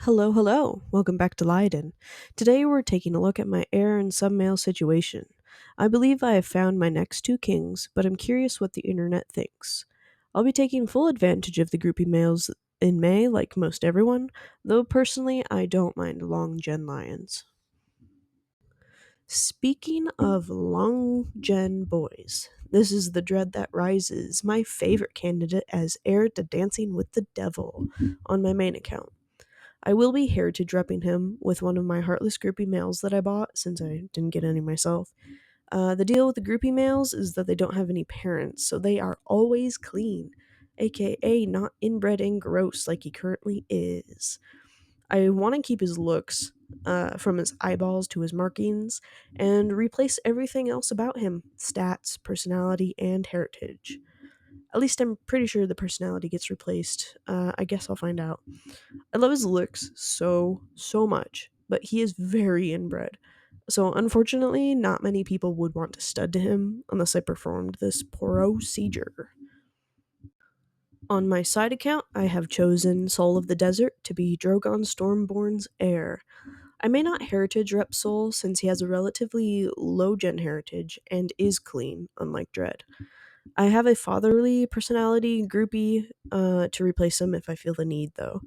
Hello, hello. Welcome back to Lioden. Today we're taking a look at my heir and submale situation. I believe I have found my next two kings, but I'm curious what the internet thinks. I'll be taking full advantage of the groupie males in May, like most everyone, though personally I don't mind long gen lions. Speaking of long gen boys, this is the Dread That Rises, my favorite candidate as heir to Dancing with the Devil on my main account. I will be heritage repping him with one of my heartless groupie males that I bought since I didn't get any myself. The deal with the groupie males is that they don't have any parents, so they are always clean, aka not inbred and gross like he currently is. I want to keep his looks, from his eyeballs to his markings, and replace everything else about him stats, personality, and heritage. At least I'm pretty sure the personality gets replaced. I guess I'll find out. I love his looks so much, but he is very inbred. So unfortunately, not many people would want to stud to him unless I performed this procedure. On my side account, I have chosen Soul of the Desert to be Drogon Stormborn's heir. I may not heritage rep Soul since he has a relatively low gen heritage and is clean, unlike Dread. I have a fatherly personality groupie to replace him if I feel the need, though.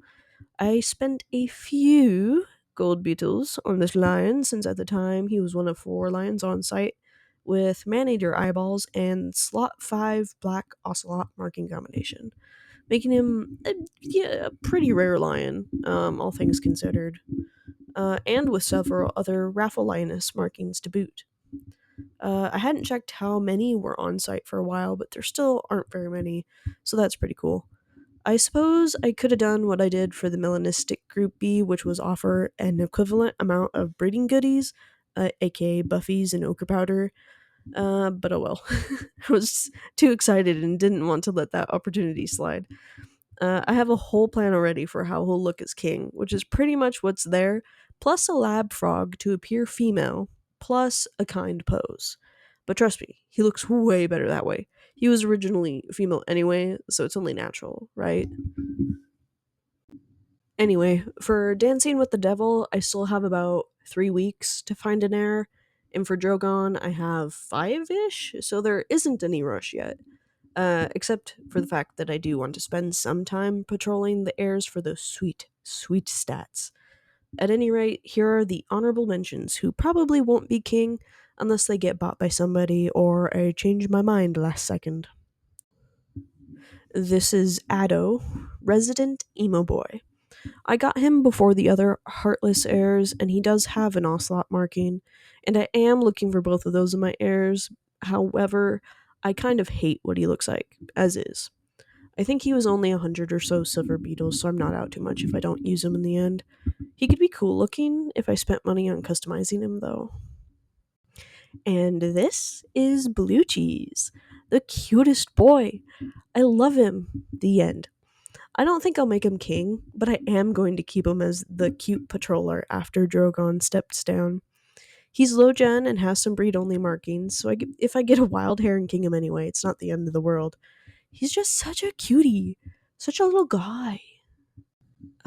I spent a few gold beetles on this lion since at the time he was one of four lions on site with man-eater eyeballs and slot 5 black ocelot marking combination, making him a pretty rare lion, all things considered, and with several other raffle lioness markings to boot. I hadn't checked how many were on site for a while, but there still aren't very many, so that's pretty cool. I suppose I could have done what I did for the melanistic group B, which was offer an equivalent amount of breeding goodies, aka buffies and ochre powder. But oh well. I was too excited and didn't want to let that opportunity slide. I have a whole plan already for how he'll look as king, which is pretty much what's there, plus a lab frog to appear female, plus a kind pose. But trust me, he looks way better that way. He was originally female anyway, so it's only natural, right? Anyway, for Dancing with the Devil, I still have about 3 weeks to find an heir, and for Drogon, I have 5 ish, so there isn't any rush yet. Except for the fact that I do want to spend some time patrolling the heirs for those sweet stats. At any rate, here are the honorable mentions who probably won't be king unless they get bought by somebody or I change my mind last second. This is Addo, resident emo boy. I got him before the other Heartless heirs, and he does have an Ocelot marking, and I am looking for both of those in my heirs. However, I kind of hate what he looks like, as is. I think he was only 100 or so silver beetles, so I'm not out too much if I don't use him in the end. He could be cool looking if I spent money on customizing him, though. And this is Blue Cheese, the cutest boy. I love him. The end. I don't think I'll make him king, but I am going to keep him as the cute patroller after Drogon steps down. He's low gen and has some breed only markings, so if I get a wild hair and king him anyway, it's not the end of the world. He's just such a cutie, such a little guy.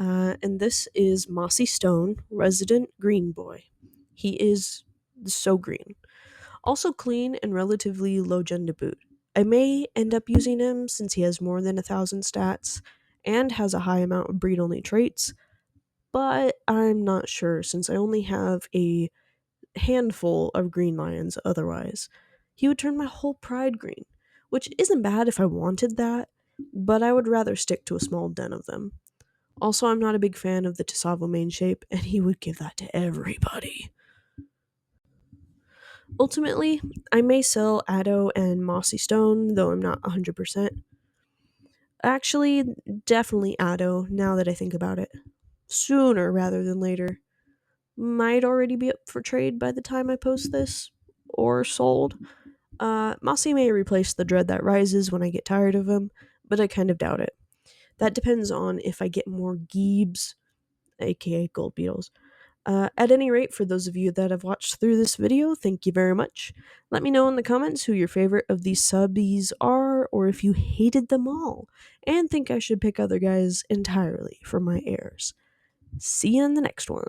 And this is Mossy Stone, resident green boy. He is so green. Also clean and relatively low gen to boot. I may end up using him since he has more than 1,000 stats and has a high amount of breed only traits, but I'm not sure since I only have a handful of green lions otherwise. He would turn my whole pride green, which isn't bad if I wanted that, but I would rather stick to a small den of them. Also, I'm not a big fan of the Tisavo main shape, and he would give that to everybody. Ultimately, I may sell Addo and Mossy Stone, though I'm not 100%. Actually, definitely Addo, now that I think about it. Sooner rather than later. Might already be up for trade by the time I post this, or sold. Mossy may replace the Dread That Rises when I get tired of him, but I kind of doubt it. That depends on if I get more Geebs, aka Gold Beetles. At any rate, for those of you that have watched through this video, thank you very much. Let me know in the comments who your favorite of these subbies are, or if you hated them all, and think I should pick other guys entirely for my heirs. See you in the next one.